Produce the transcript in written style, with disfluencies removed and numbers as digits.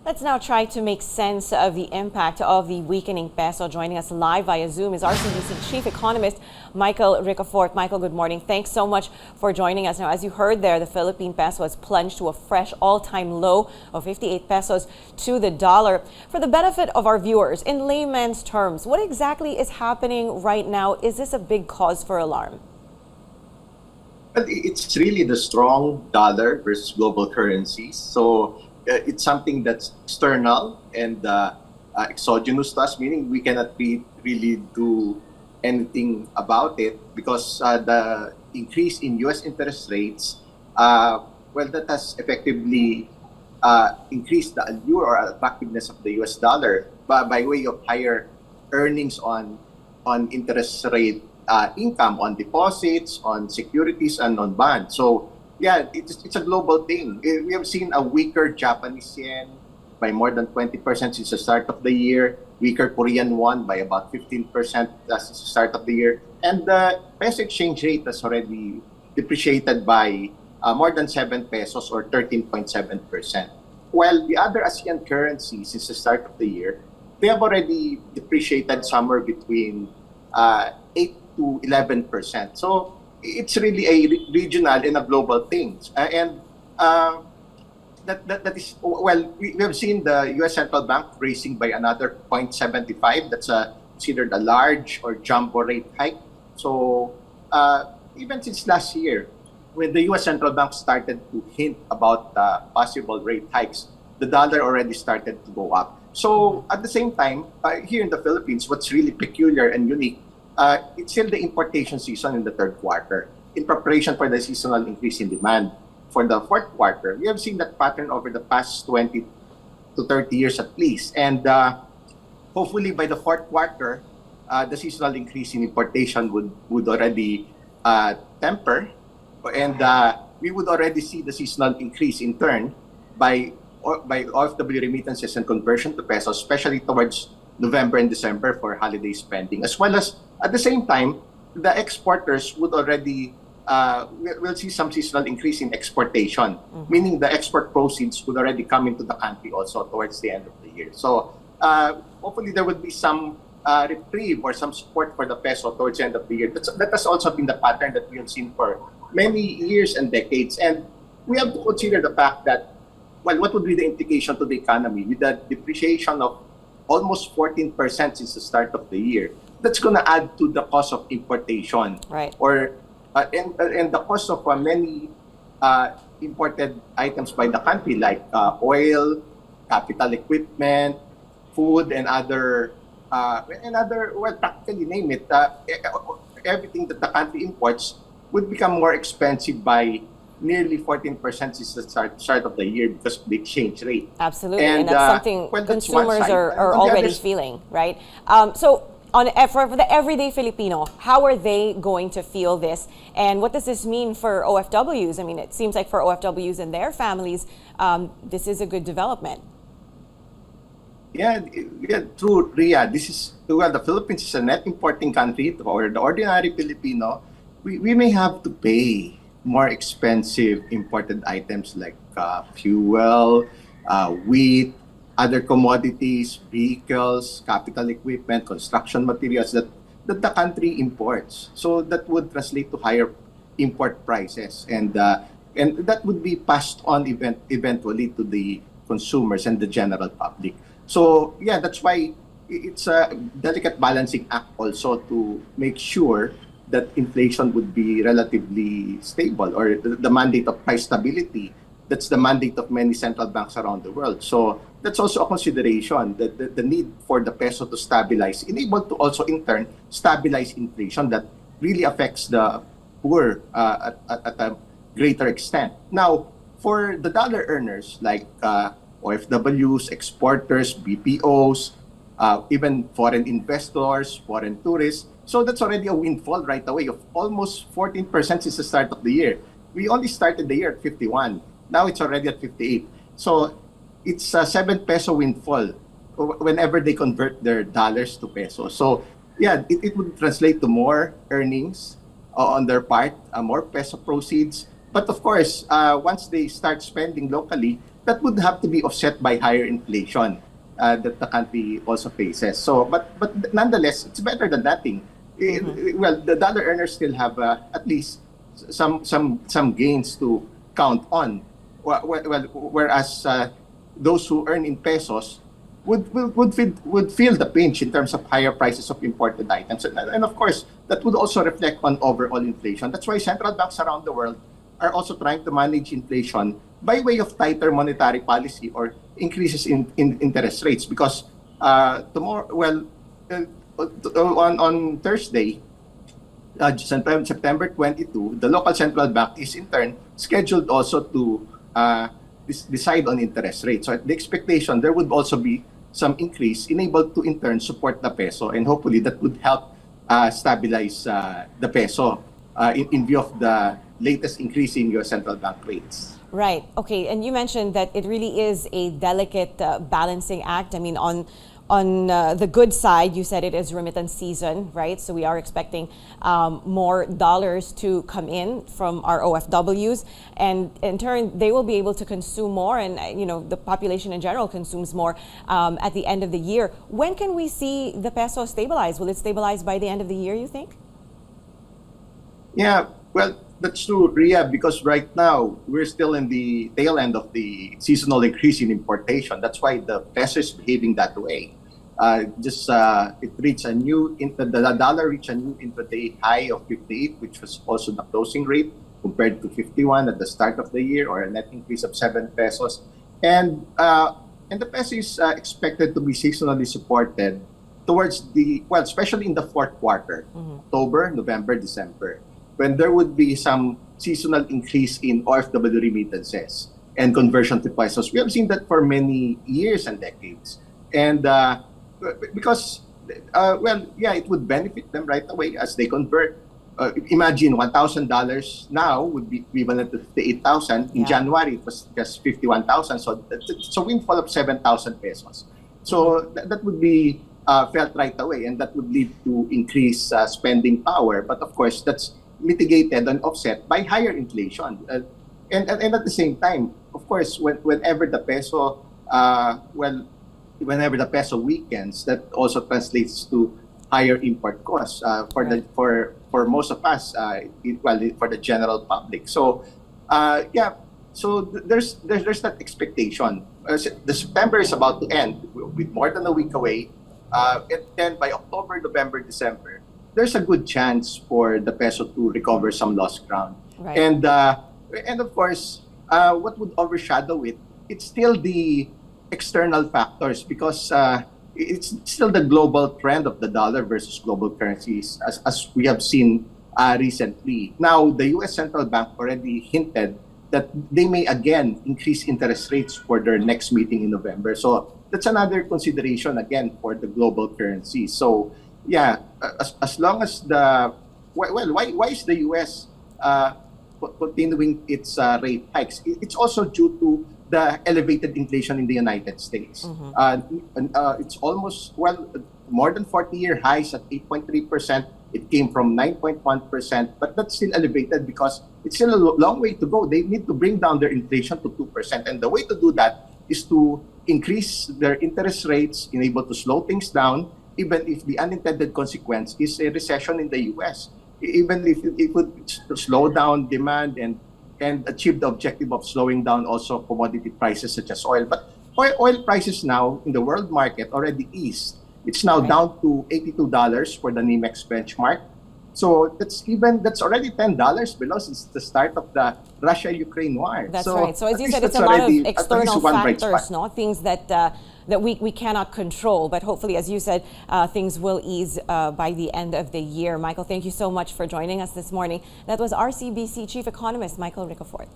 Let's now try to make sense of the impact of the weakening peso. Joining us live via Zoom is RCBC Chief Economist Michael Ricafort. Michael, good morning. Thanks so much for joining us. Now, as you heard there, the Philippine peso has plunged to a fresh all-time low of 58 pesos to the dollar. For the benefit of our viewers, in layman's terms, what exactly is happening right now? Is this a big cause for alarm? But it's really the strong dollar versus global currencies. So it's something that's external and exogenous to us, meaning we cannot really do anything about it because the increase in U.S. interest rates, that has effectively increased the allure or attractiveness of the U.S. dollar by way of higher earnings on interest rate income on deposits, on securities, and on bonds. So, yeah, it's a global thing. We have seen a weaker Japanese yen by more than 20% since the start of the year, weaker Korean won by about 15% since the start of the year, and the peso exchange rate has already depreciated by more than 7 pesos or 13.7%. While the other ASEAN currencies since the start of the year, they have already depreciated somewhere between 8 to 11%. So it's really a regional and a global thing. That is, we have seen the U.S. Central Bank raising by another 0.75. That's considered a large or jumbo rate hike. So even since last year, when the U.S. Central Bank started to hint about possible rate hikes, the dollar already started to go up. So at the same time, here in the Philippines, what's really peculiar and unique, it's still the importation season in the third quarter in preparation for the seasonal increase in demand. For the fourth quarter, we have seen that pattern over the past 20 to 30 years at least. And hopefully by the fourth quarter, the seasonal increase in importation would already temper. And we would already see the seasonal increase in turn by OFW remittances and conversion to peso, especially towards November and December for holiday spending, as well as at the same time, the exporters would already will see some seasonal increase in exportation, meaning the export proceeds would already come into the country also towards the end of the year. So hopefully there would be some reprieve or some support for the peso towards the end of the year. That has also been the pattern that we have seen for many years and decades. And we have to consider the fact that, well, what would be the implication to the economy with the depreciation of almost 14% since the start of the year? That's going to add to the cost of importation, right? Or and the cost of many imported items by the country, like oil, capital equipment, food, and other practically name it. Everything that the country imports would become more expensive by nearly 14% since the start of the year because of the exchange rate. Absolutely, and that's something consumers are already feeling, right? So for the everyday Filipino, how are they going to feel this? And what does this mean for OFWs? I mean, it seems like for OFWs and their families, this is a good development. Yeah, true, Ria. The Philippines is a net importing country. For the ordinary Filipino, we may have to pay more expensive imported items like fuel, wheat, other commodities, vehicles, capital equipment, construction materials that the country imports. So that would translate to higher import prices, and that would be passed on eventually to the consumers and the general public. So yeah, that's why it's a delicate balancing act also to make sure that inflation would be relatively stable, or the mandate of price stability. That's the mandate of many central banks around the world. So that's also a consideration, the need for the peso to stabilize, able to also in turn stabilize inflation that really affects the poor at a greater extent. Now, for the dollar earners like OFWs, exporters, BPOs, even foreign investors, foreign tourists, so that's already a windfall right away of almost 14% since the start of the year. We only started the year at 51. Now it's already at 58. So it's a 7 peso windfall whenever they convert their dollars to pesos. So yeah, it would translate to more earnings on their part, more peso proceeds. But of course, once they start spending locally, that would have to be offset by higher inflation that the country also faces. So, but nonetheless, it's better than nothing. Well, the dollar earners still have at least some gains to count on. Whereas those who earn in pesos would feel the pinch in terms of higher prices of imported items, and of course that would also reflect on overall inflation. That's why central banks around the world are also trying to manage inflation by way of tighter monetary policy or increases in interest rates. Because on Thursday, September 22, the local central bank is in turn scheduled also to decide on interest rates. So the expectation there would also be some increase enabled to in turn support the peso, and hopefully that would help stabilize the peso in view of the latest increase in US central bank rates. Right. Okay. And you mentioned that it really is a delicate balancing act. I mean, on the good side, you said it is remittance season, right? So we are expecting more dollars to come in from our OFWs, and in turn, they will be able to consume more, and the population in general consumes more at the end of the year. When can we see the peso stabilize? Will it stabilize by the end of the year, you think? Yeah, well, that's true, Ria, because right now we're still in the tail end of the seasonal increase in importation. That's why the peso is behaving that way. It reached the dollar reached a new intraday high of 58, which was also the closing rate compared to 51 at the start of the year, or a net increase of 7 pesos. And the peso is expected to be seasonally supported towards especially in the fourth quarter, October, November, December, when there would be some seasonal increase in OFW remittances and conversion to pesos. We have seen that for many years and decades. And because, it would benefit them right away as they convert. Imagine $1,000 now would be equivalent to 58,000. In January, it was just 51,000. So it's a windfall of 7,000 pesos. So that would be felt right away, and that would lead to increased spending power. But of course, that's mitigated and offset by higher inflation. And at the same time, of course, whenever the peso weakens, that also translates to higher import costs for most of us, for the general public. So there's that expectation. The September is about to end with more than a week away, and then by October, November, December, there's a good chance for the peso to recover some lost ground. Right. And of course, what would overshadow it? It's still the external factors, because it's still the global trend of the dollar versus global currencies, as we have seen recently. Now, the U.S. Central Bank already hinted that they may again increase interest rates for their next meeting in November. So that's another consideration again for the global currency. So yeah, as long as why is the U.S. continuing its rate hikes? It's also due to the elevated inflation in the United States. It's almost more than 40-year highs at 8.3%. It came from 9.1%, but that's still elevated because it's still a long way to go. They need to bring down their inflation to 2%, and the way to do that is to increase their interest rates, enable to slow things down, even if the unintended consequence is a recession in the U.S. Even if it would slow down demand and achieve the objective of slowing down also commodity prices such as oil. But oil prices now in the world market already eased. It's now down to $82 for the NYMEX benchmark. So that's already $10 below since the start of the Russia-Ukraine war. That's right. So as you said, it's a lot of external factors, no? Things that we cannot control. But hopefully, as you said, things will ease by the end of the year. Michael, thank you so much for joining us this morning. That was RCBC Chief Economist Michael Ricafort.